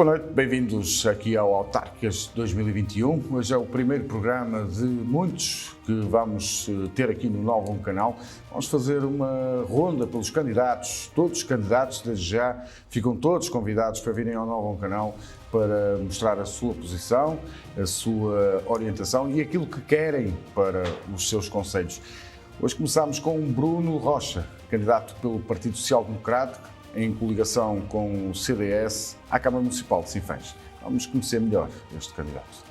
boa noite, bem-vindos aqui ao Autárquicas 2021. Hoje é o primeiro programa de muitos que vamos ter aqui no Novo Canal. Vamos fazer uma ronda pelos candidatos, todos os candidatos, desde já, ficam todos convidados para virem ao Novo Canal para mostrar a sua posição, a sua orientação e aquilo que querem para os seus concelhos. Hoje começamos com Bruno Rocha, candidato pelo Partido Social Democrático, em coligação com o CDS à Câmara Municipal de Sinfãs. Vamos conhecer melhor este candidato.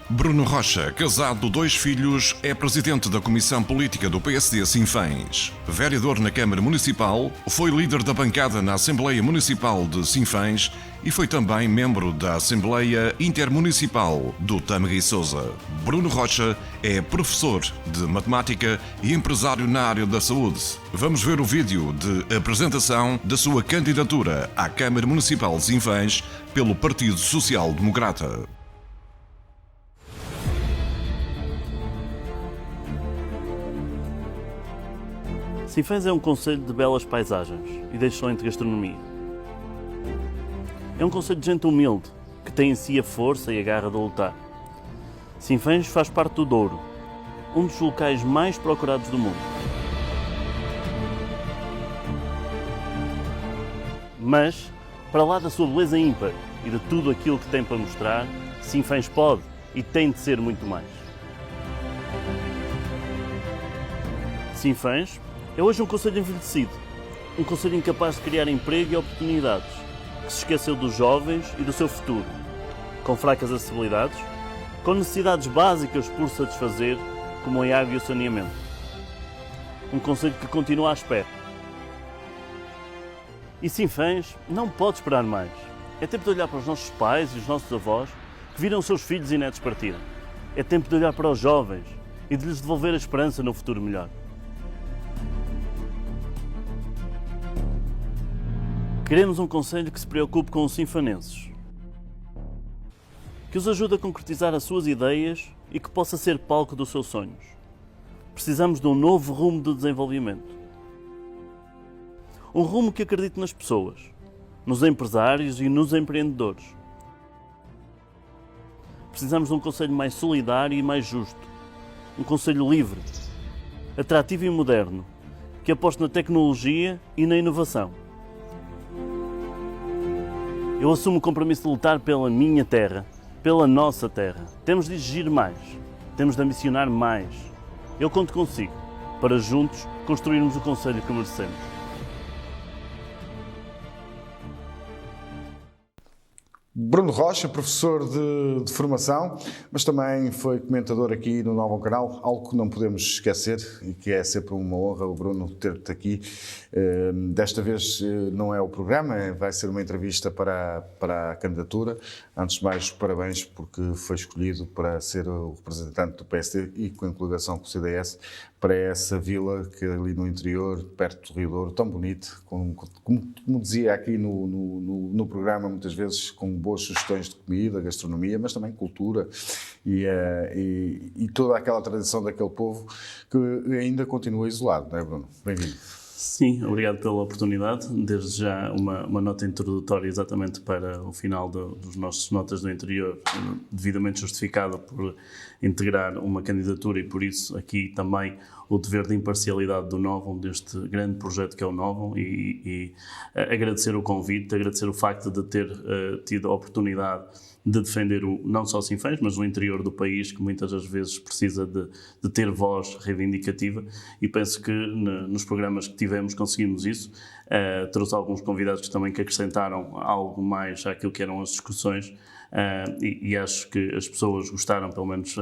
Bruno Rocha, casado, 2 filhos, é presidente da Comissão Política do PSD Sinfãs. Vereador na Câmara Municipal, foi líder da bancada na Assembleia Municipal de Sinfãs e foi também membro da Assembleia Intermunicipal do Tâmega e Sousa. Bruno Rocha é professor de matemática e empresário na área da saúde. Vamos ver o vídeo de apresentação da sua candidatura à Câmara Municipal de Sinfãs pelo Partido Social Democrata. Sinfãs é um concelho de belas paisagens e de excelente gastronomia. É um concelho de gente humilde, que tem em si a força e a garra de lutar. Sinfãs faz parte do Douro, um dos locais mais procurados do mundo. Mas, para lá da sua beleza ímpar e de tudo aquilo que tem para mostrar, Sinfãs pode e tem de ser muito mais. Sinfãs é hoje um concelho envelhecido, um concelho incapaz de criar emprego e oportunidades, que se esqueceu dos jovens e do seu futuro, com fracas acessibilidades, com necessidades básicas por satisfazer, como a água e o saneamento. Um concelho que continua à espera. E Sinfãs não pode esperar mais. É tempo de olhar para os nossos pais e os nossos avós, que viram os seus filhos e netos partirem. É tempo de olhar para os jovens e de lhes devolver a esperança no futuro melhor. Queremos um concelho que se preocupe com os sinfanenses, que os ajude a concretizar as suas ideias e que possa ser palco dos seus sonhos. Precisamos de um novo rumo de desenvolvimento. Um rumo que acredite nas pessoas, nos empresários e nos empreendedores. Precisamos de um concelho mais solidário e mais justo. Um concelho livre, atrativo e moderno, que aposte na tecnologia e na inovação. Eu assumo o compromisso de lutar pela minha terra, pela nossa terra. Temos de exigir mais, temos de ambicionar mais. Eu conto consigo, para juntos construirmos o concelho que merecemos. Bruno Rocha, professor de formação, mas também foi comentador aqui no Novo Canal, algo que não podemos esquecer e que é sempre uma honra o Bruno ter-te aqui. Desta vez não é o programa, vai ser uma entrevista para a candidatura. Antes de mais, parabéns porque foi escolhido para ser o representante do PSD e com a coligação com o CDS para essa vila que é ali no interior, perto do Rio Douro, tão bonito, como dizia aqui no programa, muitas vezes com boas sugestões de comida, gastronomia, mas também cultura e toda aquela tradição daquele povo que ainda continua isolado, não é, Bruno? Bem-vindo. Sim, obrigado pela oportunidade. Desde já uma nota introdutória exatamente para o final dos nossos Notas do Interior, devidamente justificada por integrar uma candidatura e por isso aqui também o dever de imparcialidade do Novum, deste grande projeto que é o Novum e agradecer o convite, agradecer o facto de ter tido a oportunidade de defender não só Sinfãs, mas o interior do país, que muitas das vezes precisa de ter voz reivindicativa, e penso que nos programas que tivemos conseguimos isso. Trouxe alguns convidados também que acrescentaram algo mais àquilo que eram as discussões, e acho que as pessoas gostaram, pelo menos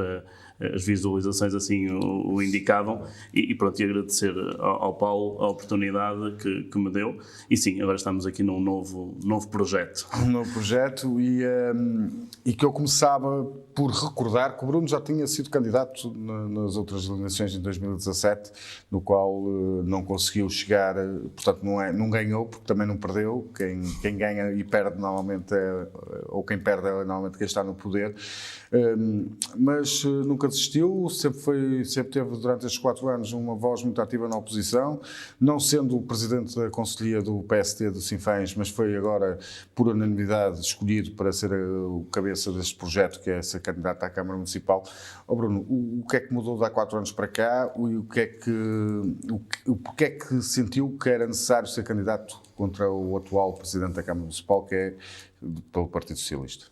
as visualizações assim o indicavam, e pronto, e agradecer ao Paulo a oportunidade que me deu, e sim, agora estamos aqui num novo projeto. Um novo projeto e que eu começava por recordar que o Bruno já tinha sido candidato nas outras eleições em 2017, no qual não conseguiu chegar, portanto não ganhou, porque também não perdeu. Quem ganha e perde normalmente ou quem perde é normalmente quem está no poder. Mas nunca desistiu, sempre teve durante estes 4 anos uma voz muito ativa na oposição, não sendo o presidente da Conselhia do PST de Sinfãs, mas foi agora por unanimidade escolhido para ser o cabeça deste projeto, que é ser candidato à Câmara Municipal. Bruno, o que é que mudou de há 4 anos para cá e porque é que sentiu que era necessário ser candidato contra o atual presidente da Câmara Municipal, que é pelo Partido Socialista?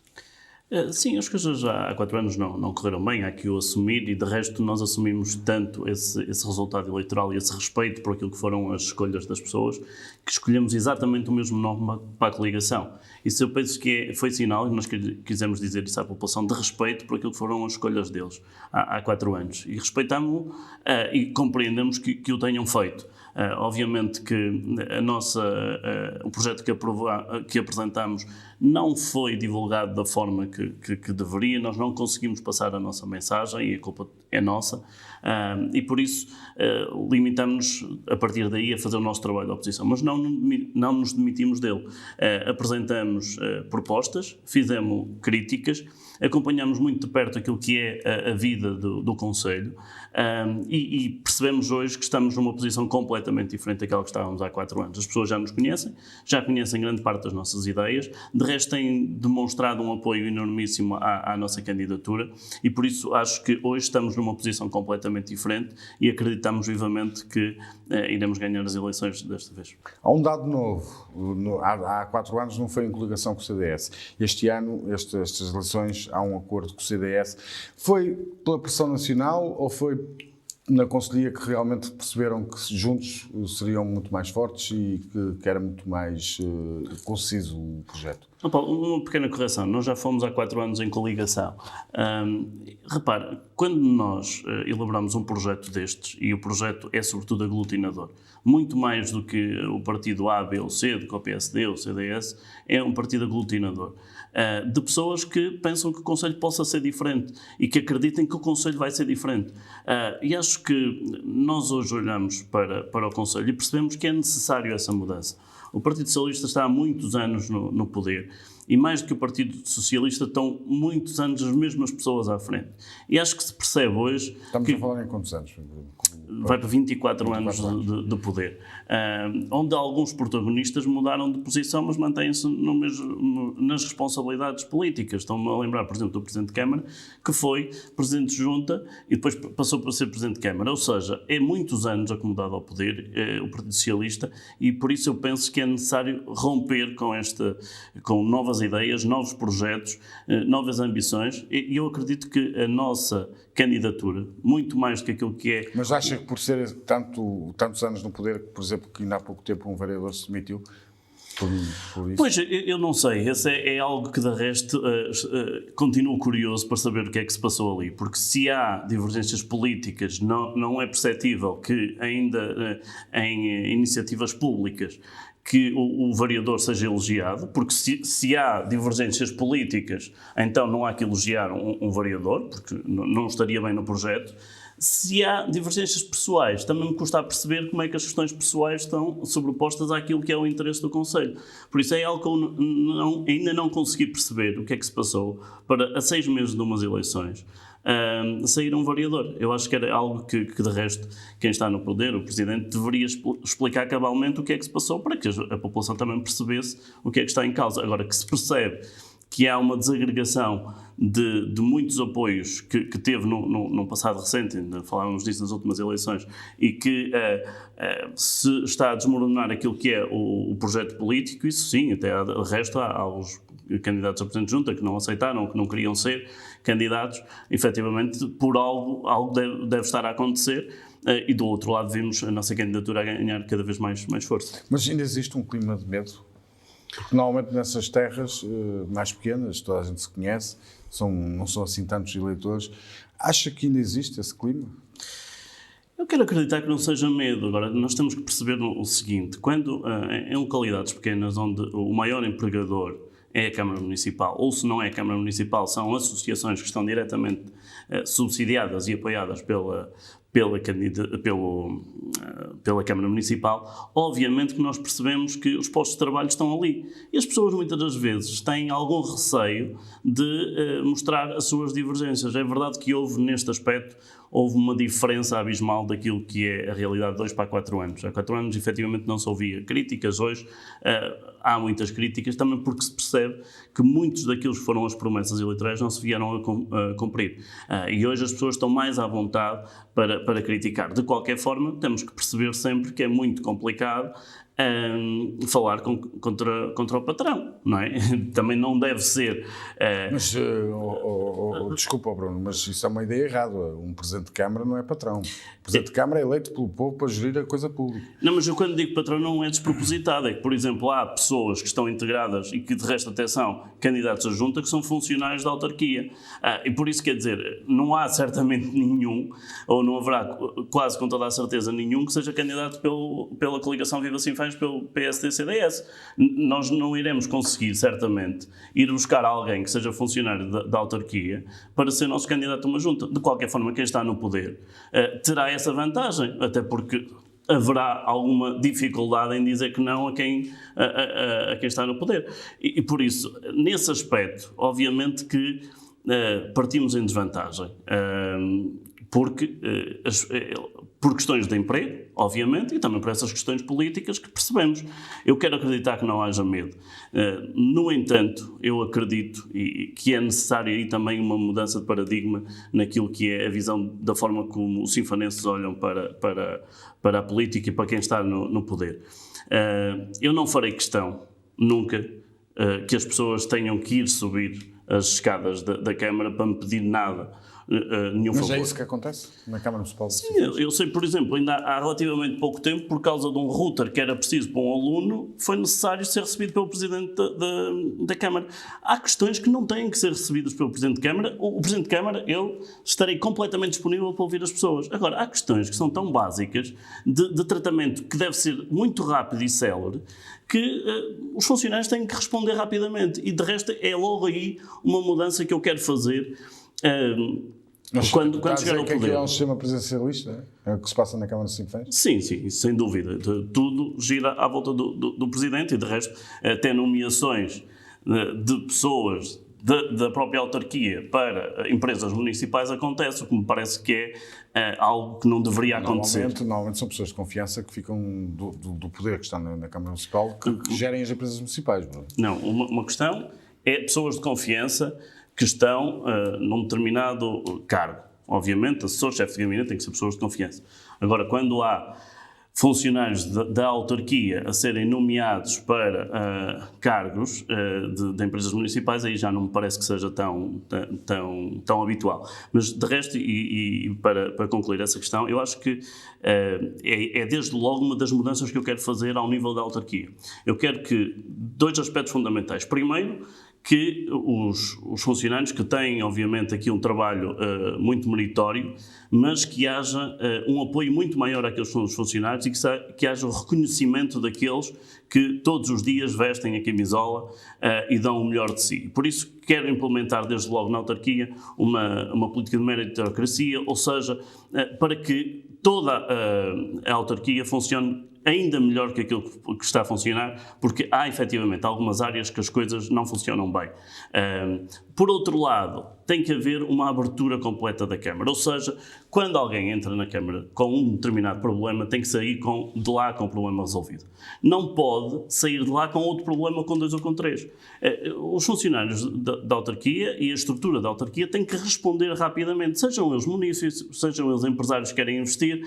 Sim, as coisas já há 4 anos não correram bem, há que o assumir, e de resto nós assumimos tanto esse resultado eleitoral e esse respeito por aquilo que foram as escolhas das pessoas, que escolhemos exatamente o mesmo nome para a coligação. Isso eu penso que foi sinal, e nós quisemos dizer isso à população, de respeito por aquilo que foram as escolhas deles há 4 anos. E respeitamos e compreendemos que o tenham feito. Obviamente que o projeto que apresentamos não foi divulgado da forma que deveria, nós não conseguimos passar a nossa mensagem e a culpa é nossa, e por isso limitamos-nos a partir daí a fazer o nosso trabalho de oposição, mas não nos demitimos dele. Apresentamos propostas, fizemos críticas, acompanhamos muito de perto aquilo que é a vida do Conselho, e percebemos hoje que estamos numa posição completamente diferente daquela que estávamos há 4 anos. As pessoas já nos conhecem, já conhecem grande parte das nossas ideias, de resto têm demonstrado um apoio enormíssimo à nossa candidatura, e por isso acho que hoje estamos numa posição completamente diferente e acreditamos vivamente que iremos ganhar as eleições desta vez. Há um dado novo. Há 4 anos não foi em coligação com o CDS. Este ano, estas eleições, há um acordo com o CDS. Foi pela pressão nacional ou foi na Conselhia que realmente perceberam que juntos seriam muito mais fortes e que era muito mais conciso o projeto? Uma pequena correção, nós já fomos há 4 anos em coligação. Repara, quando nós elaboramos um projeto destes, e o projeto é sobretudo aglutinador, muito mais do que o partido A, B ou C, do que o PSD ou o CDS, é um partido aglutinador. De pessoas que pensam que o Conselho possa ser diferente e que acreditem que o Conselho vai ser diferente. E acho que nós hoje olhamos para o Conselho e percebemos que é necessário essa mudança. O Partido Socialista está há muitos anos no poder e mais do que o Partido Socialista estão muitos anos as mesmas pessoas à frente. E acho que se percebe hoje... Estamos a falar em quantos anos? Vai para 24 anos de poder, onde alguns protagonistas mudaram de posição, mas mantêm-se nas responsabilidades políticas. Estão-me a lembrar, por exemplo, do Presidente de Câmara, que foi Presidente de Junta e depois passou para ser Presidente de Câmara. Ou seja, é muitos anos acomodado ao poder o Partido Socialista, e por isso eu penso que é necessário romper com novas ideias, novos projetos, novas ambições, e eu acredito que a nossa candidatura, muito mais do que aquilo que é... Mas acha que por ser tantos anos no poder, por exemplo, que ainda há pouco tempo um vereador se demitiu por isso? Pois, eu não sei. Esse é algo que, de resto, continuo curioso para saber o que é que se passou ali. Porque se há divergências políticas, não é perceptível que ainda em iniciativas públicas que o vereador seja elogiado, porque se há divergências políticas, então não há que elogiar um vereador, porque não estaria bem no projeto. Se há divergências pessoais, também me custa a perceber como é que as questões pessoais estão sobrepostas àquilo que é o interesse do Conselho. Por isso é algo que eu ainda não consegui perceber o que é que se passou para, a 6 meses de umas eleições, sair um vereador. Eu acho que era algo que de resto, quem está no poder, o Presidente, deveria explicar cabalmente o que é que se passou para que a população também percebesse o que é que está em causa. Agora, que se percebe que há uma desagregação de muitos apoios que teve no passado recente, ainda falávamos disso nas últimas eleições, e que se está a desmoronar aquilo que é o projeto político, isso sim, até de resto há alguns candidatos a Presidente de Junta que não aceitaram, que não queriam ser candidatos, efetivamente por algo deve estar a acontecer. E do outro lado vimos a nossa candidatura a ganhar cada vez mais força. Mas ainda existe um clima de medo? Porque normalmente nessas terras mais pequenas, toda a gente se conhece, não são assim tantos eleitores. Acha que ainda existe esse clima? Eu quero acreditar que não seja medo. Agora, nós temos que perceber o seguinte: quando em localidades pequenas onde o maior empregador é a Câmara Municipal, ou se não é a Câmara Municipal, são associações que estão diretamente subsidiadas e apoiadas pela Câmara Municipal, obviamente que nós percebemos que os postos de trabalho estão ali. E as pessoas muitas das vezes têm algum receio de mostrar as suas divergências. É verdade que neste aspecto, houve uma diferença abismal daquilo que é a realidade de 2 para 4 anos. Há 4 anos, efetivamente, não se ouvia críticas. Hoje há muitas críticas, também porque se percebe que muitos daqueles que foram as promessas eleitorais não se vieram a cumprir. E hoje as pessoas estão mais à vontade para criticar. De qualquer forma, temos que perceber sempre que é muito complicado falar contra o patrão, não é? Também não deve ser... Mas, desculpa, Bruno, mas isso é uma ideia errada. Um Presidente de Câmara não é patrão. O Presidente de Câmara é eleito pelo povo para gerir a coisa pública. Não, mas eu quando digo patrão não é despropositado. É que, por exemplo, há pessoas que estão integradas e que, de resto, até são candidatos à junta, que são funcionários da autarquia. E por isso, quer dizer, não há certamente nenhum, ou não haverá quase com toda a certeza nenhum, que seja candidato pela coligação Viva Sinfãs, pelo PSD-CDS. Nós não iremos conseguir, certamente, ir buscar alguém que seja funcionário da autarquia para ser nosso candidato a uma junta. De qualquer forma, quem está no poder terá essa vantagem, até porque haverá alguma dificuldade em dizer que não a quem está no poder. E por isso, nesse aspecto, obviamente que partimos em desvantagem. Por questões de emprego, obviamente, e também por essas questões políticas que percebemos. Eu quero acreditar que não haja medo. No entanto, eu acredito que é necessário aí também uma mudança de paradigma naquilo que é a visão da forma como os sinfanenses olham para a política e para quem está no poder. Eu não farei questão, nunca, que as pessoas tenham que ir subir as escadas da Câmara para me pedir nada. Nenhum favor. Mas é isso que acontece na Câmara Municipal de Sim, eu sei, por exemplo, ainda há relativamente pouco tempo, por causa de um router que era preciso para um aluno, foi necessário ser recebido pelo Presidente da Câmara. Há questões que não têm que ser recebidas pelo Presidente de Câmara. O Presidente de Câmara, eu estarei completamente disponível para ouvir as pessoas. Agora, há questões que são tão básicas de tratamento que deve ser muito rápido e célere, que os funcionários têm que responder rapidamente. E de resto é logo aí uma mudança que eu quero fazer. Quando chegar ao poder. É um sistema presidencialista? É o que se passa na Câmara de Sinfãs? Sim, sem dúvida. Tudo gira à volta do Presidente e, de resto, até nomeações de pessoas da própria autarquia para empresas municipais acontece, o que me parece que é algo que não deveria acontecer. Normalmente são pessoas de confiança que ficam do poder que está na Câmara Municipal que gerem as empresas municipais. Não, uma questão é pessoas de confiança que estão num determinado cargo. Obviamente, assessor, chefe de gabinete tem que ser pessoas de confiança. Agora, quando há funcionários da autarquia a serem nomeados para cargos de empresas municipais, aí já não me parece que seja tão habitual. Mas, de resto, e para concluir essa questão, eu acho que é desde logo uma das mudanças que eu quero fazer ao nível da autarquia. Eu quero que 2 aspectos fundamentais. Primeiro, que os funcionários que têm, obviamente, aqui um trabalho muito meritório, mas que haja um apoio muito maior àqueles funcionários e que haja o reconhecimento daqueles que todos os dias vestem a camisola e dão o melhor de si. Por isso, quero implementar desde logo na autarquia uma política de meritocracia, ou seja, para que toda a autarquia funcione ainda melhor que aquilo que está a funcionar, porque há efetivamente algumas áreas que as coisas não funcionam bem. Por outro lado, tem que haver uma abertura completa da Câmara, ou seja, quando alguém entra na Câmara com um determinado problema, tem que sair de lá com o problema resolvido. Não pode sair de lá com outro problema, com 2 ou com 3. Os funcionários da autarquia e a estrutura da autarquia têm que responder rapidamente, sejam eles munícipes, sejam eles empresários que querem investir,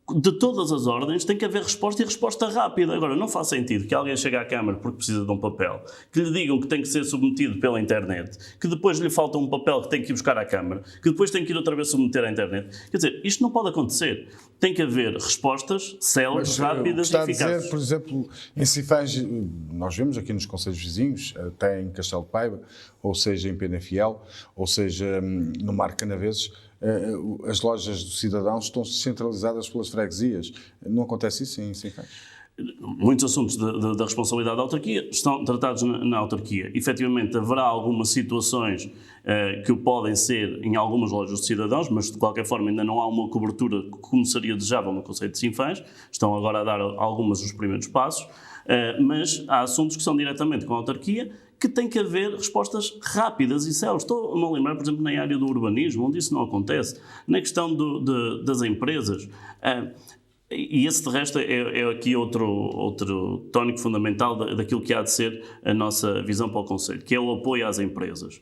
de todas as ordens tem que haver resposta e resposta rápida. Agora, não faz sentido que alguém chegue à Câmara porque precisa de um papel, que lhe digam que tem que ser submetido pela internet, que depois lhe falta um papel que tem que ir buscar à Câmara, que depois tem que ir outra vez submeter à internet. Quer dizer, isto não pode acontecer. Tem que haver respostas céleres, rápidas e eficazes. A dizer, por exemplo, em Sinfãs, nós vemos aqui nos concelhos vizinhos, até em Castelo de Paiva, ou seja, em Penafiel, ou seja, no Mar Canaveses, as lojas dos cidadãos estão centralizadas pelas freguesias. Não acontece isso em Sinfãs? muitos assuntos da responsabilidade da autarquia estão tratados na autarquia. Efetivamente, haverá algumas situações que podem ser em algumas lojas de cidadãos, mas de qualquer forma ainda não há uma cobertura como seria desejável no conceito de Sinfãs. Estão agora a dar algumas dos primeiros passos, mas há assuntos que são diretamente com a autarquia, que tem que haver respostas rápidas e céleres. Estou-me a lembrar, por exemplo, na área do urbanismo, onde isso não acontece, na questão das empresas. E esse, de resto, é aqui outro tónico fundamental daquilo que há de ser a nossa visão para o concelho, que é o apoio às empresas.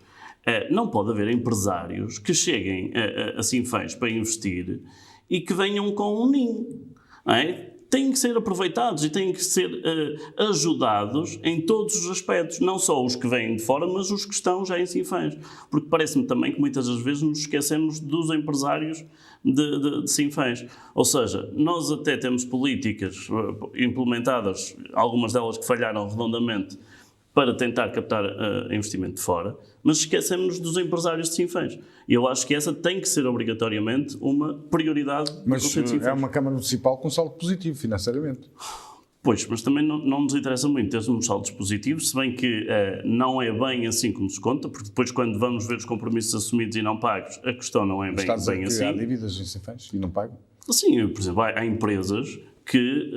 Não pode haver empresários que cheguem a Sinfãs para investir e que venham com um ninho, não é? Têm que ser aproveitados e têm que ser ajudados em todos os aspectos, não só os que vêm de fora, mas os que estão já em Sinfãs. Porque parece-me também que muitas das vezes nos esquecemos dos empresários de Sinfãs. Ou seja, nós até temos políticas implementadas, algumas delas que falharam redondamente, para tentar captar investimento de fora, mas esquecemos-nos dos empresários de Sinfãs. E eu acho que essa tem que ser obrigatoriamente uma prioridade do Concelho de Sinfãs. É uma Câmara Municipal com saldo positivo financeiramente. Pois, mas também não nos interessa muito termos saldos positivos, se bem que não é bem assim como se conta, porque depois quando vamos ver os compromissos assumidos e não pagos, a questão não é bem assim. Há dívidas em Sinfãs e não pagam? Sim, por exemplo, há empresas que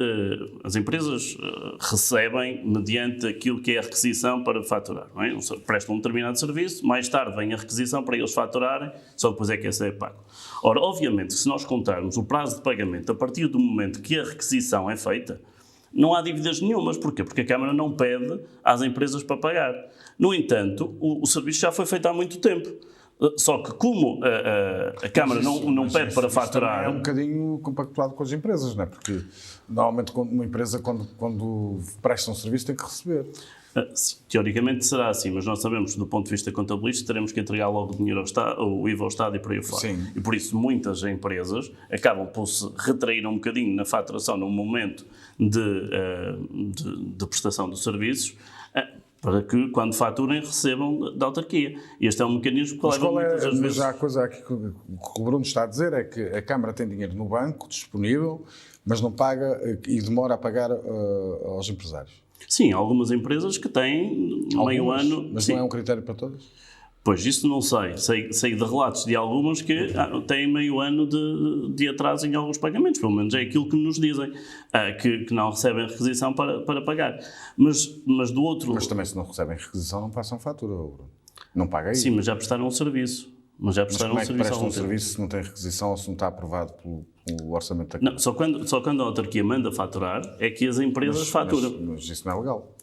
as empresas recebem mediante aquilo que é a requisição para faturar. Não é? Prestam um determinado serviço, mais tarde vem a requisição para eles faturarem, só depois é que esse é pago. Ora, obviamente, se nós contarmos o prazo de pagamento a partir do momento que a requisição é feita, não há dívidas nenhumas. Porquê? Porque a Câmara não pede às empresas para pagar. No entanto, o serviço já foi feito há muito tempo. Só que como a Câmara não pede para faturar... É um bocadinho compactuado com as empresas, não é? Porque normalmente uma empresa quando presta um serviço tem que receber. Sim, teoricamente será assim, mas nós sabemos que do ponto de vista contabilístico teremos que entregar logo o dinheiro ao Estado, o IVA ao Estado e por aí fora. Sim. E por isso muitas empresas acabam por se retrair um bocadinho na faturação no momento de prestação dos serviços, para que, quando faturem, recebam da autarquia. Este é um mecanismo que leva muitas vezes... Mas há a coisa aqui que o Bruno está a dizer, é que a Câmara tem dinheiro no banco, disponível, mas não paga e demora a pagar aos empresários. Sim, há algumas empresas que têm meio ano... Mas sim. não é um critério para todas? Pois, isso não sei. Sei de relatos de algumas que têm meio ano de atraso em alguns pagamentos. Pelo menos é aquilo que nos dizem, que não recebem requisição para pagar. Mas do outro... Mas também se não recebem requisição não passam fatura, Bruno. Não paga aí. Sim, mas já prestaram um serviço. Mas como é que presta um serviço se não tem requisição ou se não está aprovado pelo orçamento da Câmara? Não, só quando a autarquia manda faturar é que as empresas faturam. Mas isso não é legal.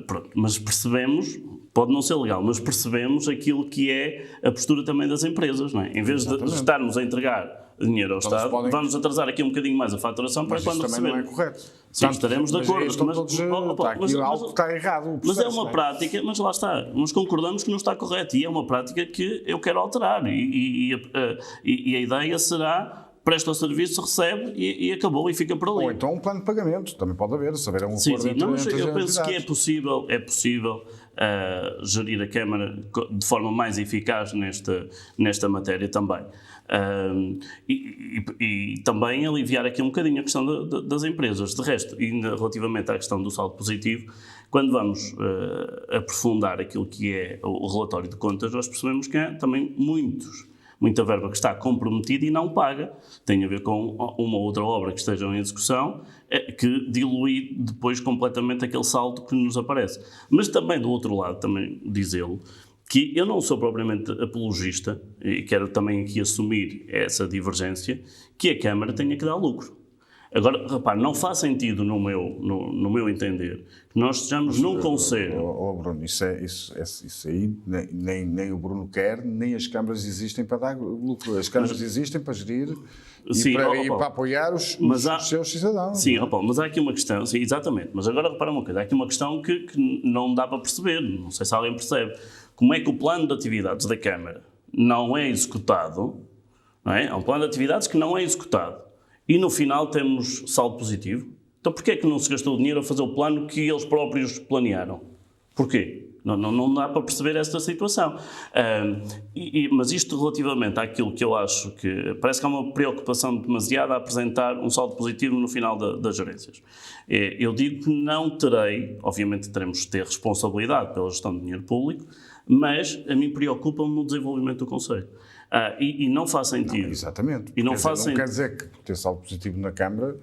Pronto, mas percebemos, pode não ser legal, mas percebemos aquilo que é a postura também das empresas, não é? Em vez de estarmos a entregar dinheiro ao Estado, vamos atrasar aqui um bocadinho mais a faturação para quando receber. Mas isso também não é correto. Sim, estaremos de acordo. Está aqui algo que está errado. Mas é uma prática, mas lá está, nós concordamos que não está correto e é uma prática que eu quero alterar e a ideia será... presta o serviço, recebe e acabou e fica por ali. Ou então um plano de pagamento, também pode haver, se houver um acordo entre as eu penso que é possível gerir a Câmara de forma mais eficaz nesta matéria também. E também aliviar aqui um bocadinho a questão das empresas. De resto, ainda relativamente à questão do saldo positivo, quando vamos aprofundar aquilo que é o relatório de contas, nós percebemos que há também muita verba que está comprometida e não paga. Tem a ver com uma ou outra obra que esteja em execução, que dilui depois completamente aquele saldo que nos aparece. Mas também, do outro lado, também dizê-lo, que eu não sou propriamente apologista, e quero também aqui assumir essa divergência, que a Câmara tenha que dar lucro. Agora, repare, não faz sentido no meu entender que nós estejamos num conselho... Bruno, isso aí nem o Bruno quer, nem as câmaras existem para dar lucro. As câmaras existem para gerir e para apoiar os seus cidadãos. Sim, mas há aqui uma questão, sim, exatamente, mas agora repara uma coisa, há aqui uma questão que não dá para perceber, não sei se alguém percebe. Como é que o plano de atividades da Câmara não é executado, não é? Há um plano de atividades que não é executado. E no final temos saldo positivo. Então porquê é que não se gastou o dinheiro a fazer o plano que eles próprios planearam? Porquê? Não dá para perceber esta situação. Mas isto relativamente àquilo que eu acho que parece que há uma preocupação demasiada a apresentar um saldo positivo no final das gerências. Eu digo que não terei, obviamente teremos de ter responsabilidade pela gestão do dinheiro público, mas a mim preocupa-me o desenvolvimento do Conselho. E não faz sentido. Não, exatamente. E não quer dizer que ter saldo positivo na Câmara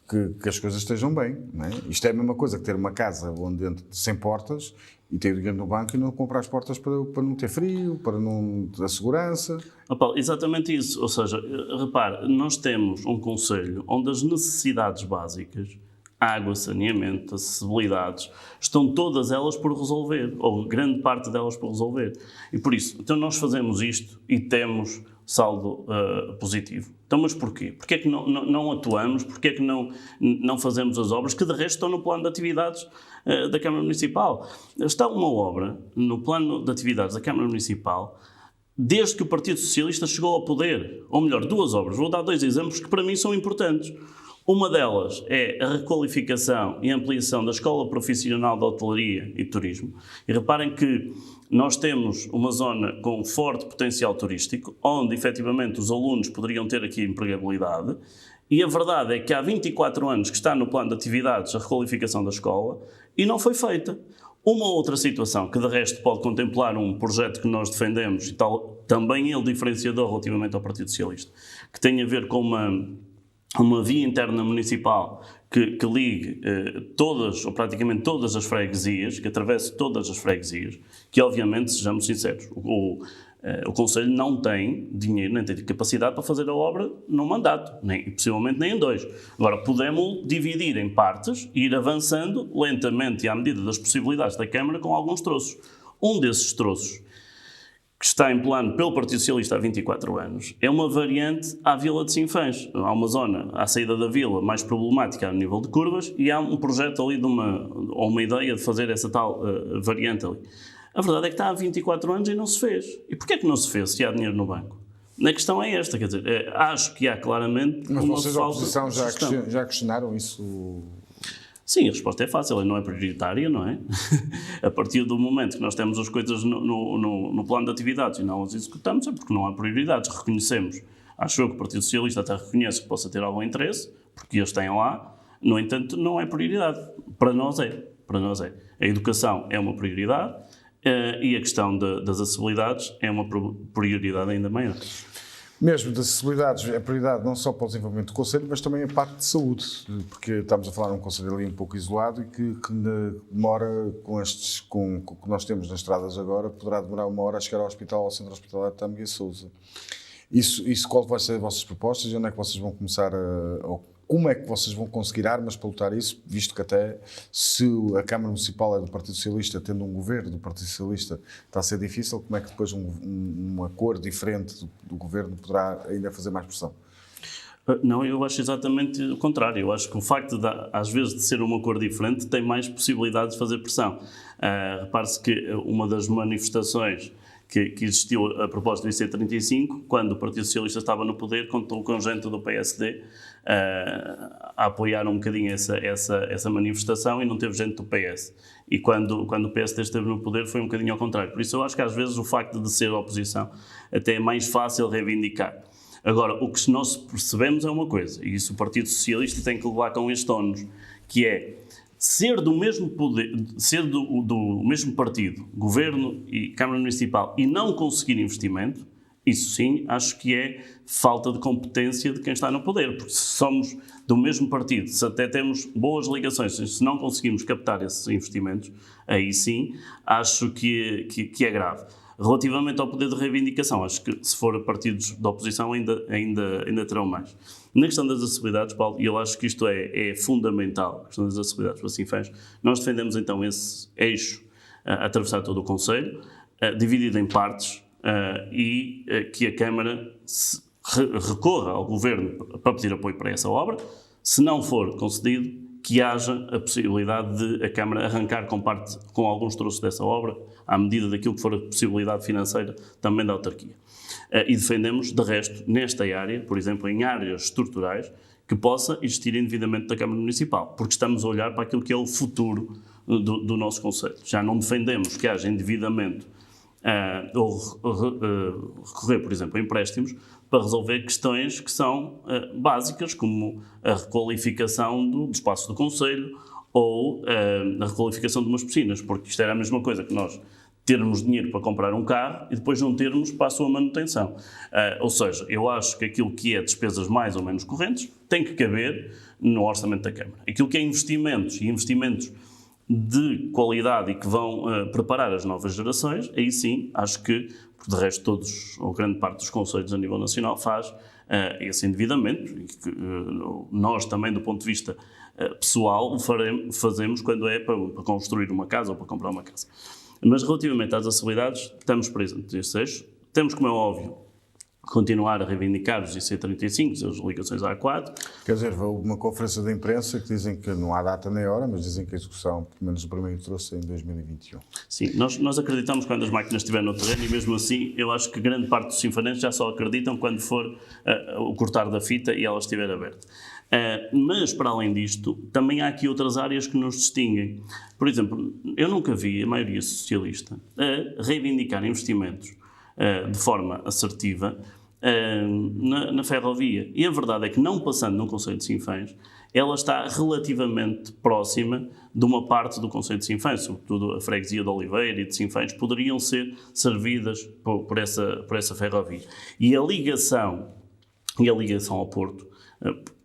que as coisas estejam bem. Não é? Isto é a mesma coisa que ter uma casa onde dentro sem portas e ter o dinheiro no banco e não comprar as portas para não ter frio, para não ter segurança. Paulo, exatamente isso. Ou seja, repare, nós temos um Conselho onde as necessidades básicas, água, saneamento, acessibilidades, estão todas elas por resolver, ou grande parte delas por resolver. E por isso, então nós fazemos isto e temos saldo positivo. Então, mas porquê? Porquê é que não atuamos? Porquê é que não fazemos as obras que de resto estão no plano de atividades da Câmara Municipal? Está uma obra no plano de atividades da Câmara Municipal desde que o Partido Socialista chegou ao poder. Ou melhor, 2 obras. Vou dar 2 exemplos que para mim são importantes. Uma delas é a requalificação e ampliação da Escola Profissional de Hotelaria e Turismo. E reparem que nós temos uma zona com forte potencial turístico, onde efetivamente os alunos poderiam ter aqui empregabilidade, e a verdade é que há 24 anos que está no plano de atividades a requalificação da escola e não foi feita. Uma outra situação, que de resto pode contemplar um projeto que nós defendemos, e tal, também ele diferenciador relativamente ao Partido Socialista, que tem a ver com uma via interna municipal que ligue todas, ou praticamente todas as freguesias, que atravesse todas as freguesias, que obviamente, sejamos sinceros, o Conselho não tem dinheiro, nem tem capacidade para fazer a obra num mandato, possivelmente nem em 2. Agora, podemos dividir em partes e ir avançando lentamente e à medida das possibilidades da Câmara com alguns troços. Um desses troços, que está em plano pelo Partido Socialista há 24 anos, é uma variante à Vila de Sinfãs. Há uma zona à saída da vila mais problemática a nível de curvas e há um projeto ali ou uma ideia de fazer essa tal variante ali. A verdade é que está há 24 anos e não se fez. E porquê é que não se fez se há dinheiro no banco? A questão é esta, quer dizer, acho que há claramente uma falta de gestão. Mas vocês, a oposição, já questionaram isso? Sim, a resposta é fácil, não é prioritária, não é? A partir do momento que nós temos as coisas no plano de atividades e não as executamos, é porque não há prioridades. Reconhecemos, acho eu que o Partido Socialista até reconhece que possa ter algum interesse, porque eles têm lá, no entanto, não é prioridade. Para nós é. A educação é uma prioridade e a questão das acessibilidades é uma prioridade ainda maior. Mesmo das acessibilidades, é prioridade não só para o desenvolvimento do Conselho, mas também a parte de saúde, porque estamos a falar de um Conselho ali um pouco isolado e que demora, com o que nós temos nas estradas agora, poderá demorar 1 hora a chegar ao hospital, ao centro hospitalar de Tâmega e Sousa. Isso qual vai ser as vossas propostas e onde é que vocês vão começar como é que vocês vão conseguir armas para lutar isso, visto que até se a Câmara Municipal é do Partido Socialista, tendo um governo do Partido Socialista, está a ser difícil, como é que depois uma cor diferente do governo poderá ainda fazer mais pressão? Não, eu acho exatamente o contrário. Eu acho que o facto, às vezes, de ser uma cor diferente tem mais possibilidades de fazer pressão. Repare-se que uma das manifestações que existiu a propósito do IC35, quando o Partido Socialista estava no poder, contou com gente do PSD a apoiar um bocadinho essa manifestação e não teve gente do PS. E quando o PSD esteve no poder foi um bocadinho ao contrário. Por isso eu acho que às vezes o facto de ser oposição até é mais fácil reivindicar. Agora, o que nós percebemos é uma coisa, e isso o Partido Socialista tem que levar com este ónus, que é ser do mesmo poder, ser do mesmo partido, governo e Câmara Municipal, e não conseguir investimento, isso sim, acho que é falta de competência de quem está no poder, porque se somos do mesmo partido, se até temos boas ligações, se não conseguimos captar esses investimentos, aí sim, acho que é grave. Relativamente ao poder de reivindicação, acho que se for partidos da oposição ainda terão mais. Na questão das acessibilidades, Paulo, e eu acho que isto é fundamental, a questão das acessibilidades para Sinfãs, nós defendemos então esse eixo a atravessar todo o Conselho, dividido em partes, e que a Câmara recorra ao Governo para pedir apoio para essa obra. Se não for concedido, que haja a possibilidade de a Câmara arrancar com alguns troços dessa obra, à medida daquilo que for a possibilidade financeira também da autarquia. E defendemos, de resto, nesta área, por exemplo, em áreas estruturais, que possa existir endividamento da Câmara Municipal, porque estamos a olhar para aquilo que é o futuro do nosso conceito. Já não defendemos que haja endividamento ou recorrer, por exemplo, a empréstimos para resolver questões que são básicas, como a requalificação do espaço do concelho ou a requalificação de umas piscinas, porque isto era a mesma coisa que nós termos dinheiro para comprar um carro e depois não termos para a sua manutenção. Ou seja, eu acho que aquilo que é despesas mais ou menos correntes tem que caber no orçamento da Câmara. Aquilo que é investimentos e investimentos de qualidade e que vão preparar as novas gerações, aí sim, acho que, de resto, todos, ou grande parte dos concelhos a nível nacional faz esse endividamento, e que nós também, do ponto de vista pessoal, fazemos quando é para construir uma casa ou para comprar uma casa. Mas relativamente às acessibilidades, estamos presentes nesse eixo. Temos, como é óbvio, continuar a reivindicar os IC35, as ligações A4. Quer dizer, houve uma conferência de imprensa que dizem que não há data nem hora, mas dizem que a execução, pelo menos o primeiro trouxe em 2021. Sim, nós acreditamos quando as máquinas estiverem no terreno e mesmo assim eu acho que grande parte dos sinfanenses já só acreditam quando for o cortar da fita e ela estiver aberta. Mas, para além disto, também há aqui outras áreas que nos distinguem. Por exemplo, eu nunca vi a maioria socialista a reivindicar investimentos de forma assertiva na ferrovia. E a verdade é que, não passando no concelho de Sinfãs, ela está relativamente próxima de uma parte do concelho de Sinfãs, sobretudo a freguesia de Oliveira e de Sinfãs, poderiam ser servidas por essa ferrovia. E a ligação ao Porto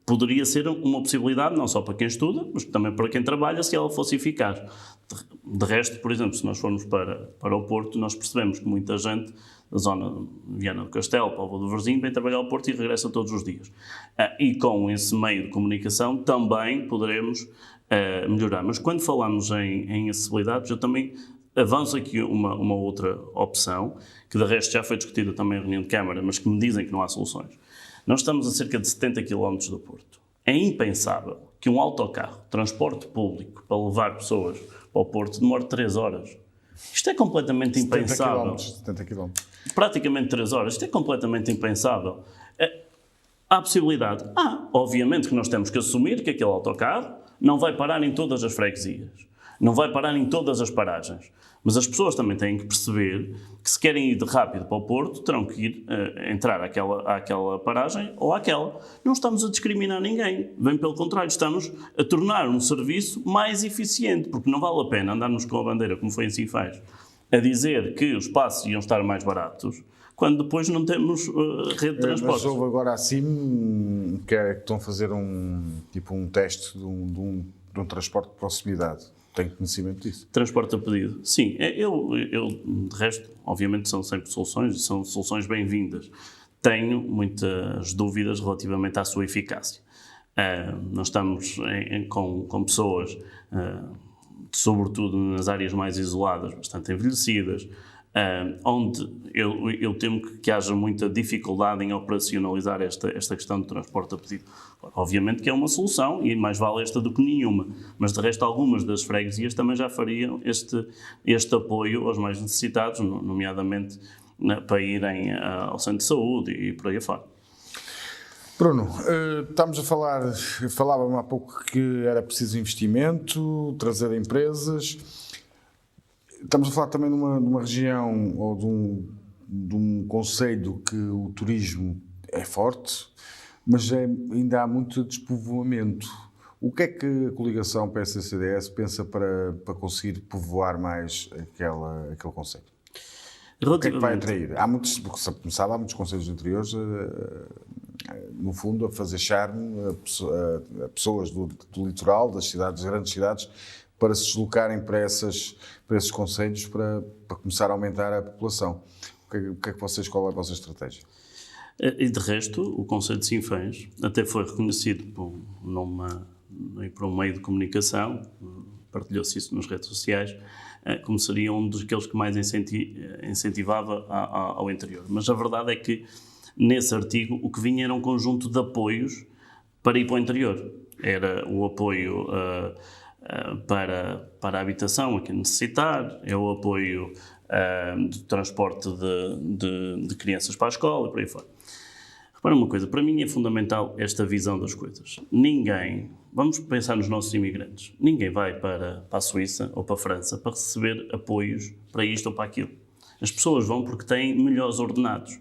poderia ser uma possibilidade, não só para quem estuda, mas também para quem trabalha, se ela fosse eficaz. De resto, por exemplo, se nós formos para o Porto, nós percebemos que muita gente da zona de Viana do Castelo, Póvoa do Varzim, vem trabalhar ao Porto e regressa todos os dias. E com esse meio de comunicação também poderemos melhorar. Mas quando falamos em acessibilidade, eu também avanço aqui uma outra opção, que de resto já foi discutida também em reunião de Câmara, mas que me dizem que não há soluções. Nós estamos a cerca de 70 km do Porto. É impensável que um autocarro, transporte público, para levar pessoas para o Porto, demore 3 horas. Isto é completamente impensável. 70 km. Praticamente 3 horas. Isto é completamente impensável. Há possibilidade? Obviamente que nós temos que assumir que aquele autocarro não vai parar em todas as freguesias. Não vai parar em todas as paragens. Mas as pessoas também têm que perceber que, se querem ir de rápido para o Porto, terão que ir entrar àquela paragem ou àquela. Não estamos a discriminar ninguém. Bem pelo contrário, estamos a tornar um serviço mais eficiente, porque não vale a pena andarmos com a bandeira, como foi em Sinfãs, a dizer que os passos iam estar mais baratos, quando depois não temos rede de transportes. Mas houve agora assim, que estão a fazer um teste de um transporte de proximidade. Tenho conhecimento disso. Transporte a pedido. Sim, eu de resto, obviamente são sempre soluções, e são soluções bem-vindas. Tenho muitas dúvidas relativamente à sua eficácia. Nós estamos com pessoas, sobretudo nas áreas mais isoladas, bastante envelhecidas, onde eu temo que haja muita dificuldade em operacionalizar esta questão do transporte a pedido. Obviamente que é uma solução e mais vale esta do que nenhuma, mas de resto algumas das freguesias também já fariam este apoio aos mais necessitados, nomeadamente para irem ao centro de saúde e por aí afora. Bruno, estamos a falava-me há pouco que era preciso investimento, trazer empresas. Estamos a falar também de uma região ou de um concelho que o turismo é forte, mas ainda há muito despovoamento. O que é que a coligação PSD-CDS pensa para conseguir povoar mais aquele concelho? O que é que vai atrair? Porque se começava, há muitos concelhos interiores, no fundo, a fazer charme a pessoas do litoral, das grandes cidades, para se deslocarem para esses concelhos para começar a aumentar a população. Qual é a vossa estratégia? E de resto, o concelho de Sinfãs até foi reconhecido por um meio de comunicação, partilhou-se isso nas redes sociais, como seria um daqueles que mais incentivava ao interior. Mas a verdade é que, nesse artigo, o que vinha era um conjunto de apoios para ir para o interior. Era o apoio para a habitação a quem necessitar, é o apoio de transporte de crianças para a escola e por aí fora. Repara uma coisa, para mim é fundamental esta visão das coisas. Vamos pensar nos nossos imigrantes, ninguém vai para a Suíça ou para a França para receber apoios para isto ou para aquilo. As pessoas vão porque têm melhores ordenados,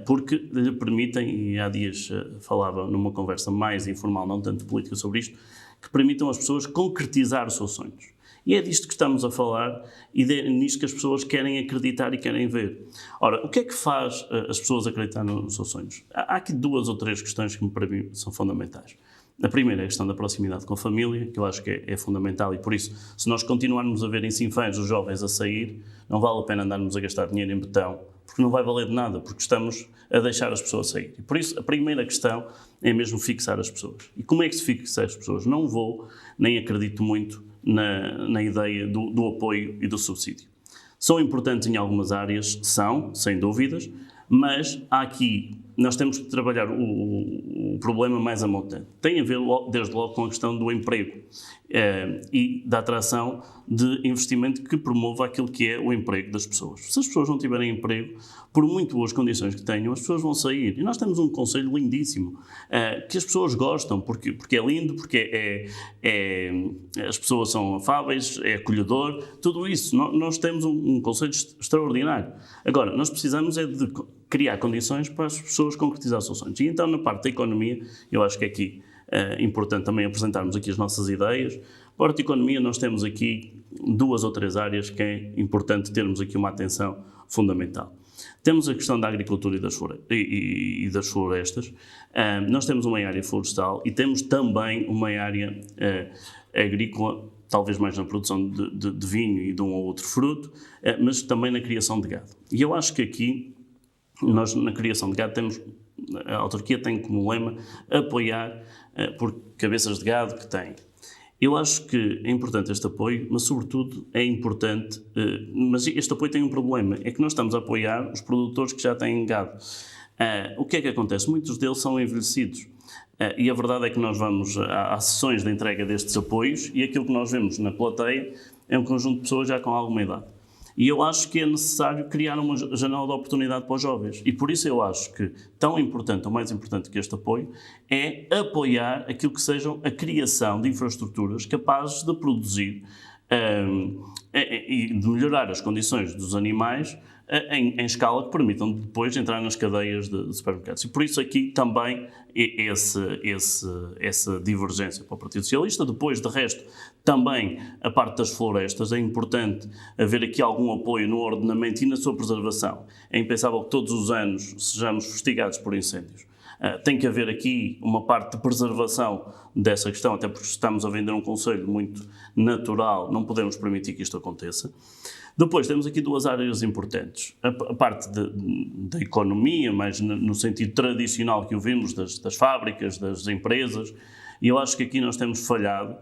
porque lhe permitem, e há dias falava numa conversa mais informal, não tanto política sobre isto, que permitam às pessoas concretizar os seus sonhos. E é disto que estamos a falar e é nisto que as pessoas querem acreditar e querem ver. Ora, o que é que faz as pessoas acreditar nos seus sonhos? Há aqui 2 ou 3 questões que para mim são fundamentais. A primeira é a questão da proximidade com a família, que eu acho que é fundamental e por isso, se nós continuarmos a ver em Sinfãs os jovens a sair, não vale a pena andarmos a gastar dinheiro em betão, porque não vai valer de nada, porque estamos a deixar as pessoas sair. E por isso, a primeira questão é mesmo fixar as pessoas. E como é que se fixa as pessoas? Não vou, nem acredito muito na ideia do apoio e do subsídio. São importantes em algumas áreas, são, sem dúvidas, mas há aqui, nós temos que trabalhar o problema mais a montante. Tem a ver, desde logo, com a questão do emprego e da atração de investimento que promova aquilo que é o emprego das pessoas. Se as pessoas não tiverem emprego, por muito boas condições que tenham, as pessoas vão sair. E nós temos um conselho lindíssimo, que as pessoas gostam, porque é lindo, porque as pessoas são afáveis, é acolhedor, tudo isso. Nós temos um conselho extraordinário. Agora, nós precisamos é de criar condições para as pessoas concretizar os seus sonhos. E então, na parte da economia, eu acho que aqui é importante também apresentarmos aqui as nossas ideias. Para a economia, nós temos aqui 2 ou 3 áreas que é importante termos aqui uma atenção fundamental. Temos a questão da agricultura e das florestas. Nós temos uma área florestal e temos também uma área agrícola, talvez mais na produção de vinho e de um ou outro fruto, mas também na criação de gado. E eu acho que aqui, nós na criação de gado a autarquia tem como lema apoiar por cabeças de gado que tem. Eu acho que é importante este apoio, mas sobretudo é importante, mas este apoio tem um problema, é que nós estamos a apoiar os produtores que já têm gado. O que é que acontece? Muitos deles são envelhecidos. E a verdade é que nós vamos a sessões de entrega destes apoios e aquilo que nós vemos na plateia é um conjunto de pessoas já com alguma idade. E eu acho que é necessário criar uma janela de oportunidade para os jovens. E por isso eu acho que tão importante, ou mais importante que este apoio, é apoiar aquilo que sejam a criação de infraestruturas capazes de produzir e de melhorar as condições dos animais em escala que permitam depois entrar nas cadeias de supermercados. E por isso aqui também essa divergência para o Partido Socialista. Depois, de resto, também a parte das florestas, é importante haver aqui algum apoio no ordenamento e na sua preservação. É impensável que todos os anos sejamos fustigados por incêndios. Tem que haver aqui uma parte de preservação dessa questão, até porque estamos a vender um concelho muito natural, não podemos permitir que isto aconteça. Depois temos aqui 2 áreas importantes. A parte da economia, mas no sentido tradicional que o vimos, das fábricas, das empresas, e eu acho que aqui nós temos falhado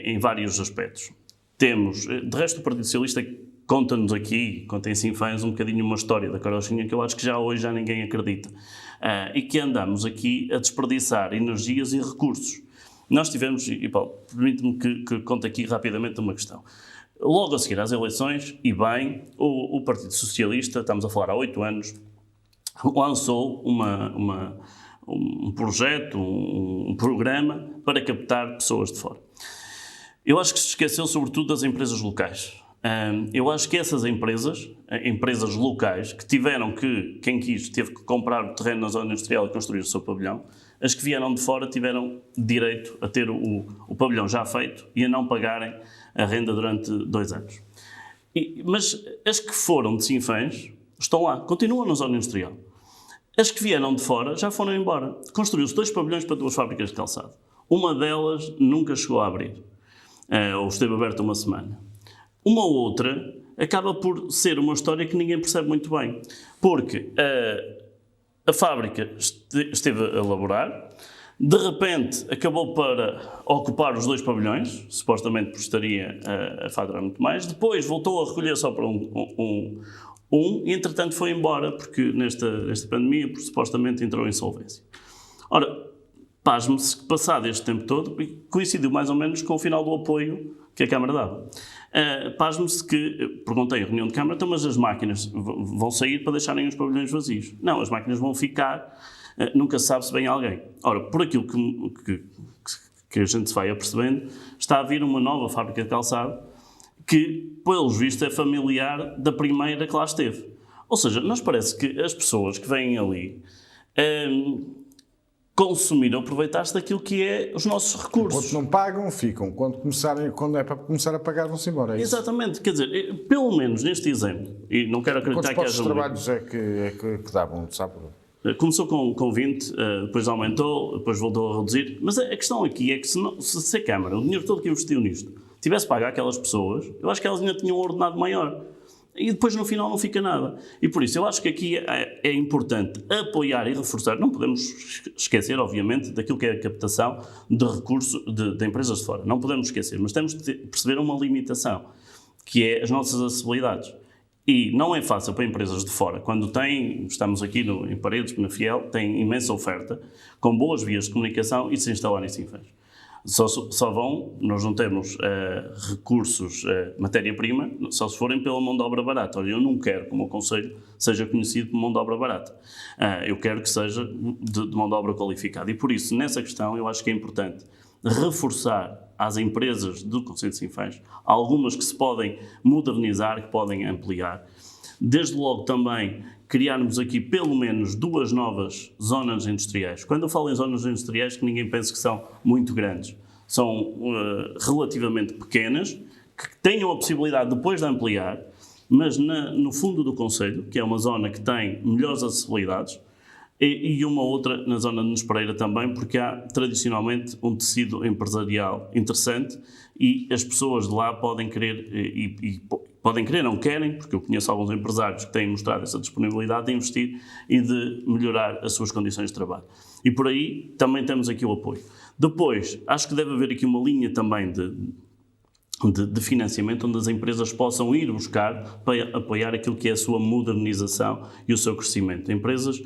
em vários aspectos. De resto, o Partido Socialista conta-nos aqui, conta em Sinfãs, um bocadinho uma história da carochinha que eu acho que hoje já ninguém acredita. E que andamos aqui a desperdiçar energias e recursos. Nós tivemos, e Paulo, permite-me que conte aqui rapidamente uma questão. Logo a seguir às eleições, e bem, o Partido Socialista, estamos a falar há 8 anos, lançou um projeto, um programa para captar pessoas de fora. Eu acho que se esqueceu sobretudo das empresas locais. Eu acho que essas empresas locais, que quem quis, teve que comprar o terreno na zona industrial e construir o seu pavilhão, as que vieram de fora tiveram direito a ter o pavilhão já feito e a não pagarem a renda durante 2 anos. Mas as que foram de Sinfãs estão lá, continuam na zona industrial. As que vieram de fora já foram embora. Construiu-se 2 pavilhões para 2 fábricas de calçado. Uma delas nunca chegou a abrir, ou esteve aberta uma semana. Uma outra acaba por ser uma história que ninguém percebe muito bem, porque a fábrica esteve a elaborar, de repente acabou para ocupar os 2 pavilhões, supostamente porque estaria a faturar muito mais, depois voltou a recolher só para e entretanto foi embora, porque nesta pandemia supostamente entrou em insolvência. Ora, pasme-se que passado este tempo todo, coincidiu mais ou menos com o final do apoio que a Câmara dava. Pasmo-se que, perguntei em reunião de Câmara, então, mas as máquinas vão sair para deixarem os pavilhões vazios? Não, as máquinas vão ficar, nunca se sabe se vem alguém. Ora, por aquilo que a gente se vai apercebendo, está a vir uma nova fábrica de calçado que, pelos vistos, é familiar da primeira que lá esteve. Ou seja, nos parece que as pessoas que vêm ali consumir ou aproveitar-se daquilo que é os nossos recursos. Quando não pagam, ficam. Quando é para começar a pagar, vão-se embora. É isso? Exatamente. Quer dizer, pelo menos neste exemplo, e não quero acreditar Quantos que postos haja... de trabalhos que davam, sabe? Começou com 20, depois aumentou, depois voltou a reduzir. Mas a questão aqui é que se a Câmara, o dinheiro todo que investiu nisto, tivesse pago aquelas pessoas, eu acho que elas ainda tinham um ordenado maior. E depois no final não fica nada. E por isso eu acho que aqui é importante apoiar e reforçar. Não podemos esquecer, obviamente, daquilo que é a captação de recursos de empresas de fora. Não podemos esquecer, mas temos de perceber uma limitação, que é as nossas acessibilidades. E não é fácil para empresas de fora, quando estamos aqui em Paredes, na Fiel, tem imensa oferta, com boas vias de comunicação e se instalar em Sinfãs. Nós não temos recursos, matéria-prima, só se forem pela mão de obra barata. Olha, eu não quero que o meu concelho seja conhecido por mão de obra barata. Eu quero que seja de mão de obra qualificada. E por isso, nessa questão, eu acho que é importante reforçar às empresas do Concelho de Sinfãs, algumas que se podem modernizar, que podem ampliar. Desde logo também criarmos aqui pelo menos 2 novas zonas industriais. Quando eu falo em zonas industriais, que ninguém pense que são muito grandes. São relativamente pequenas, que tenham a possibilidade depois de ampliar, mas no fundo do concelho, que é uma zona que tem melhores acessibilidades, e uma outra na zona de Nespereira também, porque há tradicionalmente um tecido empresarial interessante e as pessoas de lá podem querer, não querem, porque eu conheço alguns empresários que têm mostrado essa disponibilidade de investir e de melhorar as suas condições de trabalho. E por aí também temos aqui o apoio. Depois, acho que deve haver aqui uma linha também de financiamento onde as empresas possam ir buscar para apoiar aquilo que é a sua modernização e o seu crescimento. Empresas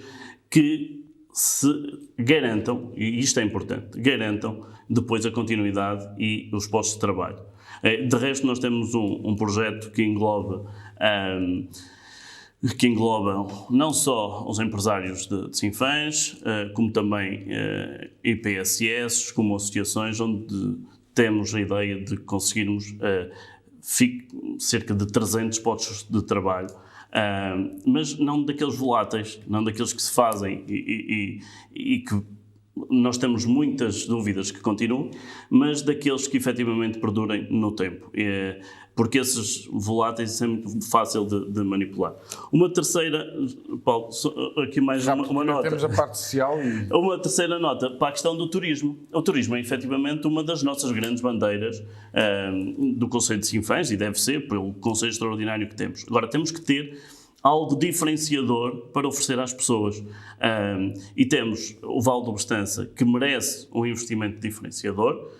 que se garantam, e isto é importante, garantam depois a continuidade e os postos de trabalho. De resto, nós temos um projeto que engloba não só os empresários de Sinfãs, como também IPSS, como associações, onde temos a ideia de conseguirmos cerca de 300 postos de trabalho, mas não daqueles voláteis, não daqueles que se fazem e que nós temos muitas dúvidas que continuem, mas daqueles que efetivamente perdurem no tempo, porque esses voláteis é muito fácil de manipular. Uma terceira, Paulo, aqui mais uma nota. Temos a parte social e... Uma terceira nota para a questão do turismo. O turismo é efetivamente uma das nossas grandes bandeiras do Concelho de Sinfãs, e deve ser pelo conceito extraordinário que temos. Agora, temos que ter algo diferenciador para oferecer às pessoas. E temos o Vale do Bestança, que merece um investimento diferenciador,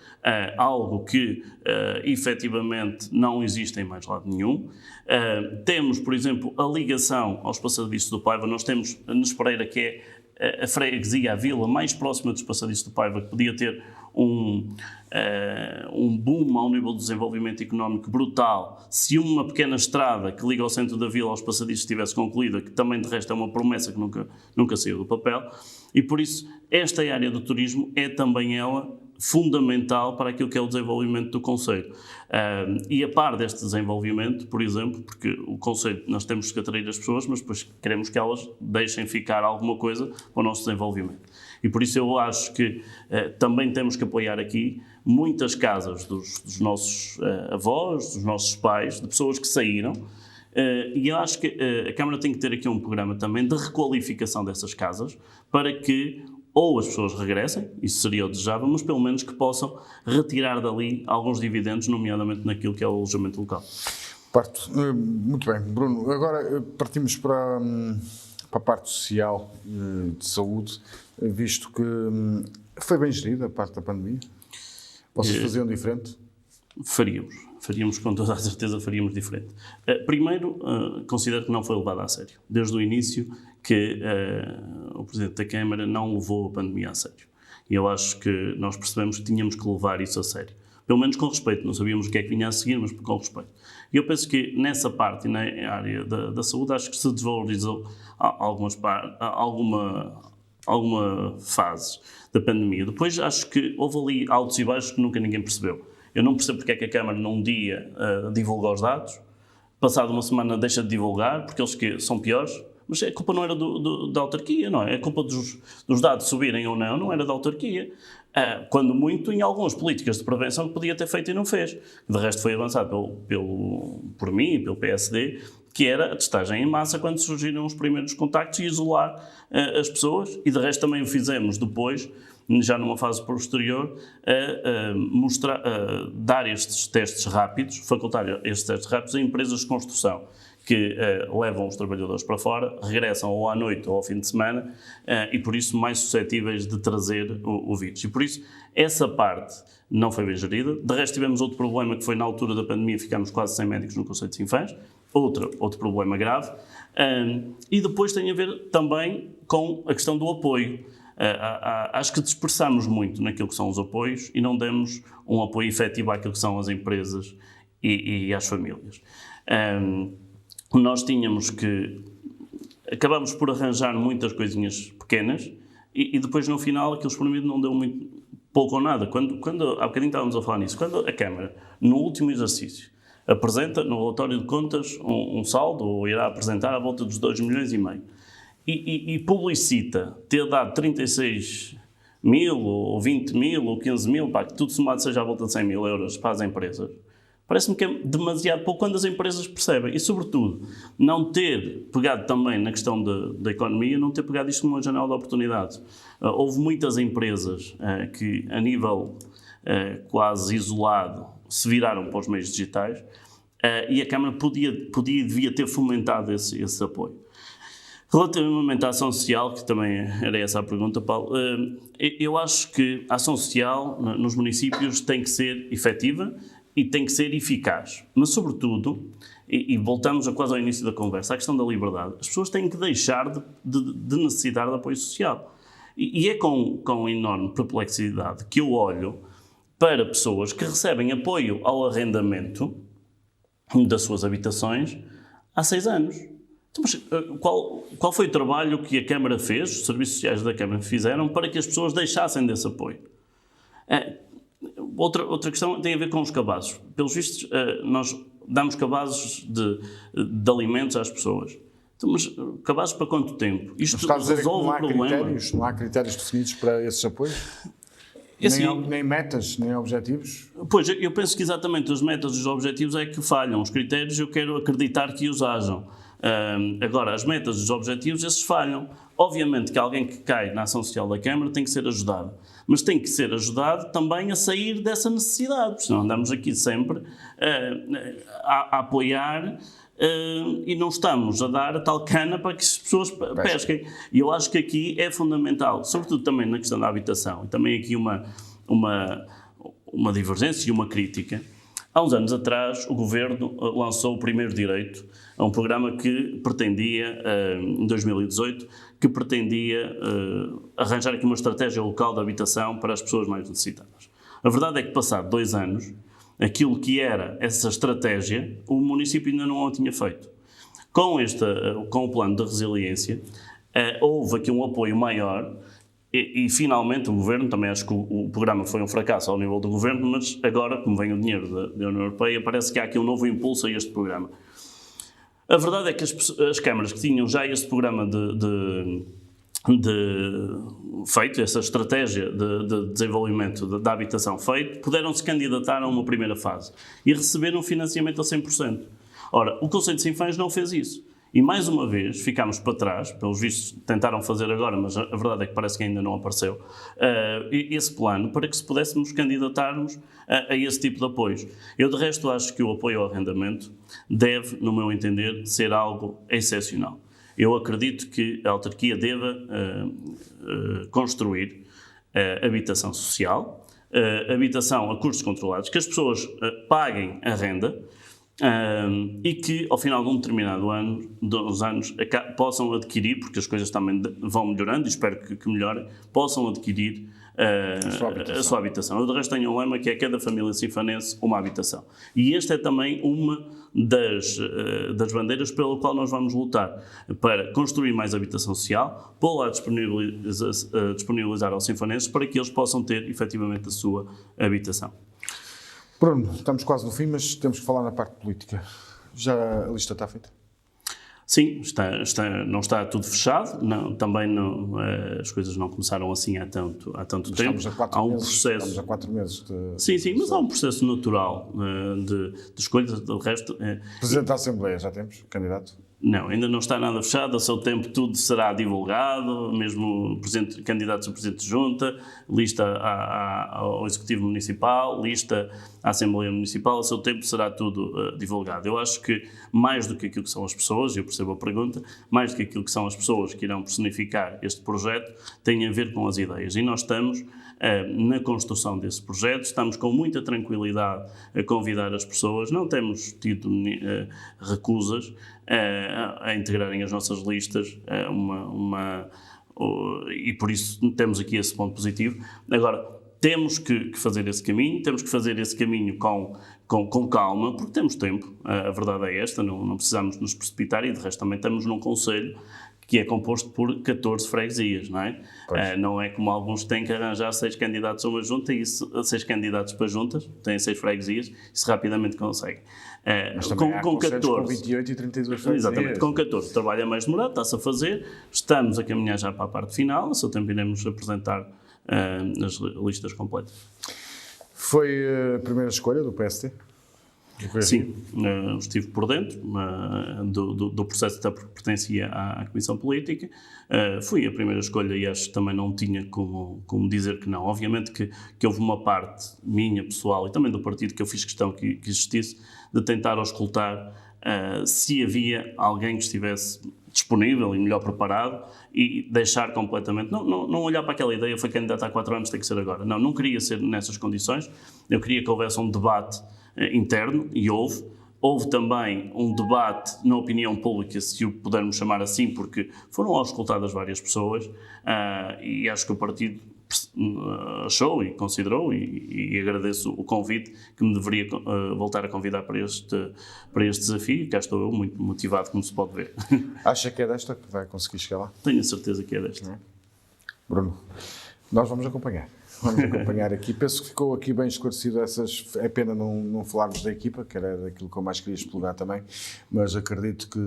algo que efetivamente não existe em mais lado nenhum. Temos, por exemplo, a ligação aos passadiços do Paiva. Nós temos a Nespereira, que é a freguesia, a vila mais próxima dos passadiços do Paiva, que podia ter um boom ao nível de desenvolvimento económico brutal se uma pequena estrada que liga ao centro da vila aos passadiços estivesse concluída, que também de resto é uma promessa que nunca saiu do papel, e por isso esta área do turismo é também ela fundamental para aquilo que é o desenvolvimento do concelho. E a par deste desenvolvimento, por exemplo, porque o concelho, nós temos que atrair as pessoas, mas depois queremos que elas deixem ficar alguma coisa para o nosso desenvolvimento. E por isso eu acho que também temos que apoiar aqui muitas casas dos nossos avós, dos nossos pais, de pessoas que saíram, e eu acho que a Câmara tem que ter aqui um programa também de requalificação dessas casas para que ou as pessoas regressem, isso seria o desejável, mas pelo menos que possam retirar dali alguns dividendos, nomeadamente naquilo que é o alojamento local. Muito bem, Bruno. Agora partimos para a parte social, de saúde, visto que foi bem gerida a parte da pandemia. Vocês faziam diferente? Faríamos com toda a certeza, faríamos diferente. Primeiro, considero que não foi levado a sério. Desde o início que o Presidente da Câmara não levou a pandemia a sério. E eu acho que nós percebemos que tínhamos que levar isso a sério. pelo menos com respeito, não sabíamos o que é que vinha a seguir, mas com respeito. E eu penso que nessa parte, na área da saúde, acho que se desvalorizou alguma fase da pandemia. Depois acho que houve ali altos e baixos que nunca ninguém percebeu. Eu não percebo porque é que a Câmara num dia divulga os dados, passado uma semana deixa de divulgar, porque eles que são piores, mas a culpa não era da autarquia, não é? A culpa dos dados subirem ou não era da autarquia. Quando muito, em algumas políticas de prevenção que podia ter feito e não fez. De resto foi avançado por mim e pelo PSD, que era a testagem em massa quando surgiram os primeiros contactos e isolar as pessoas, e de resto também o fizemos depois, já numa fase posterior, dar estes testes rápidos, facultar estes testes rápidos a empresas de construção que levam os trabalhadores para fora, regressam ou à noite ou ao fim de semana e por isso mais suscetíveis de trazer o vírus. E por isso essa parte não foi bem gerida. De resto tivemos outro problema que foi na altura da pandemia, ficámos quase sem médicos no Conselho de Sinfãs, outro problema grave. E depois tem a ver também com a questão do apoio. Acho que dispersamos muito naquilo que são os apoios e não demos um apoio efetivo àquilo que são as empresas e às famílias. Nós acabamos por arranjar muitas coisinhas pequenas e depois no final aquilo espremido não deu muito, pouco ou nada. Há bocadinho estávamos a falar nisso, quando a Câmara, no último exercício, apresenta no relatório de contas um saldo, ou irá apresentar à volta dos 2,5 milhões, e publicita ter dado 36 mil, ou 20 mil, ou 15 mil, que tudo somado seja à volta de 100 mil euros para as empresas, parece-me que é demasiado pouco quando as empresas percebem. E, sobretudo, não ter pegado também na questão da economia, não ter pegado isto numa janela de oportunidades. Houve muitas empresas que, a nível quase isolado, se viraram para os meios digitais e a Câmara podia e devia ter fomentado esse apoio. Relativamente à ação social, que também era essa a pergunta, Paulo, eu acho que a ação social nos municípios tem que ser efetiva e tem que ser eficaz. Mas, sobretudo, e voltamos quase ao início da conversa, a questão da liberdade, as pessoas têm que deixar de necessitar de apoio social. E é com enorme perplexidade que eu olho para pessoas que recebem apoio ao arrendamento das suas habitações há 6 anos. Então, mas qual foi o trabalho que a Câmara fez, os serviços sociais da Câmara fizeram, para que as pessoas deixassem desse apoio? Outra questão tem a ver com os cabazes. Pelos vistos, nós damos cabazes de alimentos às pessoas. Então, mas cabazes para quanto tempo? Isto resolve o problema? Não há critérios definidos para esses apoios? Nem metas, nem objetivos? Pois, eu penso que exatamente as metas e os objetivos é que falham. Os critérios eu quero acreditar que os hajam. Agora, as metas e os objetivos, esses falham. Obviamente que alguém que cai na ação social da Câmara tem que ser ajudado. Mas tem que ser ajudado também a sair dessa necessidade. Porque senão andamos aqui sempre a apoiar e não estamos a dar a tal cana para que as pessoas pesquem. E eu acho que aqui é fundamental, sobretudo também na questão da habitação, e também aqui uma divergência e uma crítica. Há uns anos atrás, o Governo lançou o Primeiro Direito, um programa que pretendia, em 2018, que pretendia arranjar aqui uma estratégia local de habitação para as pessoas mais necessitadas. A verdade é que, passado 2 anos, aquilo que era essa estratégia, o município ainda não a tinha feito. Com o plano de resiliência, houve aqui um apoio maior e finalmente o Governo, também acho que o programa foi um fracasso ao nível do Governo, mas agora, como vem o dinheiro da União Europeia, parece que há aqui um novo impulso a este programa. A verdade é que as câmaras que tinham já este programa feito, essa estratégia de desenvolvimento da habitação feito, puderam se candidatar a uma primeira fase e receberam financiamento a 100%. Ora, o Conselho de Sinfãs não fez isso. E mais uma vez ficámos para trás, pelos vistos tentaram fazer agora, mas a verdade é que parece que ainda não apareceu, esse plano para que se pudéssemos candidatarmos a esse tipo de apoios. Eu, de resto, acho que o apoio ao arrendamento deve, no meu entender, ser algo excepcional. Eu acredito que a autarquia deva construir habitação social, habitação a custos controlados, que as pessoas paguem a renda, e que ao final de um determinado ano, dos anos, possam adquirir, porque as coisas também vão melhorando e espero que melhorem, possam adquirir a sua habitação. Eu de resto tenho um lema que é cada família sinfanense uma habitação. E esta é também uma das bandeiras pela qual nós vamos lutar, para construir mais habitação social, pô-la a disponibilizar aos sinfanenses para que eles possam ter efetivamente a sua habitação. Bruno, estamos quase no fim, mas temos que falar na parte política. Já a lista está feita? Sim, não está tudo fechado, também não, as coisas não começaram assim há tanto tempo. Há um processo. Estamos a 4 meses. Sim, mas há um processo natural de escolha, do resto... Presidente da Assembleia, já temos? Candidato? Não, ainda não está nada fechado, a seu tempo tudo será divulgado, mesmo candidatos a Presidente de Junta, lista ao Executivo Municipal, lista à Assembleia Municipal, a seu tempo será tudo divulgado. Eu acho que mais do que aquilo que são as pessoas, eu percebo a pergunta, mais do que aquilo que são as pessoas que irão personificar este projeto, tem a ver com as ideias. E nós estamos na construção desse projeto, estamos com muita tranquilidade a convidar as pessoas, não temos tido recusas a integrarem as nossas listas, e por isso temos aqui esse ponto positivo. Agora, temos que fazer esse caminho, com calma, porque temos tempo, a verdade é esta, não precisamos nos precipitar, e de resto também estamos num conselho que é composto por 14 freguesias, não é? Não é como alguns têm que arranjar 6 candidatos a uma junta, e 6 candidatos para juntas, têm 6 freguesias, isso rapidamente conseguem. Mas também há com 14, com 28 e 32 freguesias. Exatamente, com 14 trabalho é mais demorado, está-se a fazer, estamos a caminhar já para a parte final, a seu tempo iremos apresentar as listas completas. Foi a primeira escolha do PST? Sim, estive por dentro do processo, até porque pertencia à Comissão Política. Fui a primeira escolha e acho que também não tinha como dizer que não. Obviamente que houve uma parte minha, pessoal, e também do partido, que eu fiz questão que existisse, de tentar auscultar se havia alguém que estivesse disponível e melhor preparado, e deixar completamente, não olhar para aquela ideia, foi candidato há 4 anos, tem que ser agora. Não queria ser nessas condições. Eu queria que houvesse um debate interno, e houve também um debate na opinião pública, se o pudermos chamar assim, porque foram auscultadas várias pessoas, e acho que o partido achou e considerou, e agradeço o convite, que me deveria voltar a convidar para este desafio, e cá estou eu, muito motivado, como se pode ver. Acha que é desta que vai conseguir chegar lá? Tenho a certeza que é desta. Bruno, nós vamos acompanhar. Vamos acompanhar aqui. Penso que ficou aqui bem esclarecido essas... É pena não falarmos da equipa, que era daquilo que eu mais queria explorar também, mas acredito que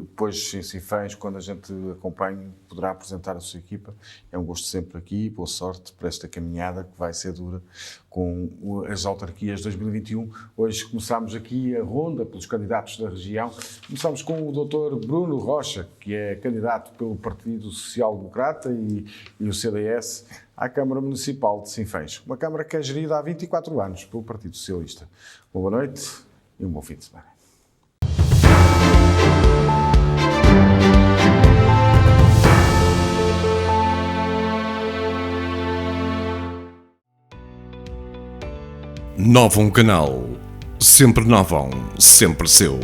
depois, em Sinfãs, quando a gente acompanhe, poderá apresentar a sua equipa. É um gosto sempre aqui, boa sorte para esta caminhada, que vai ser dura, com as autarquias de 2021. Hoje começámos aqui a ronda pelos candidatos da região. Começámos com o Dr. Bruno Rocha, que é candidato pelo Partido Social Democrata e o CDS à Câmara Municipal de Sinfãs. Uma Câmara que é gerida há 24 anos pelo Partido Socialista. Boa noite e um bom fim de semana. Novum Canal. Sempre Novum, sempre seu.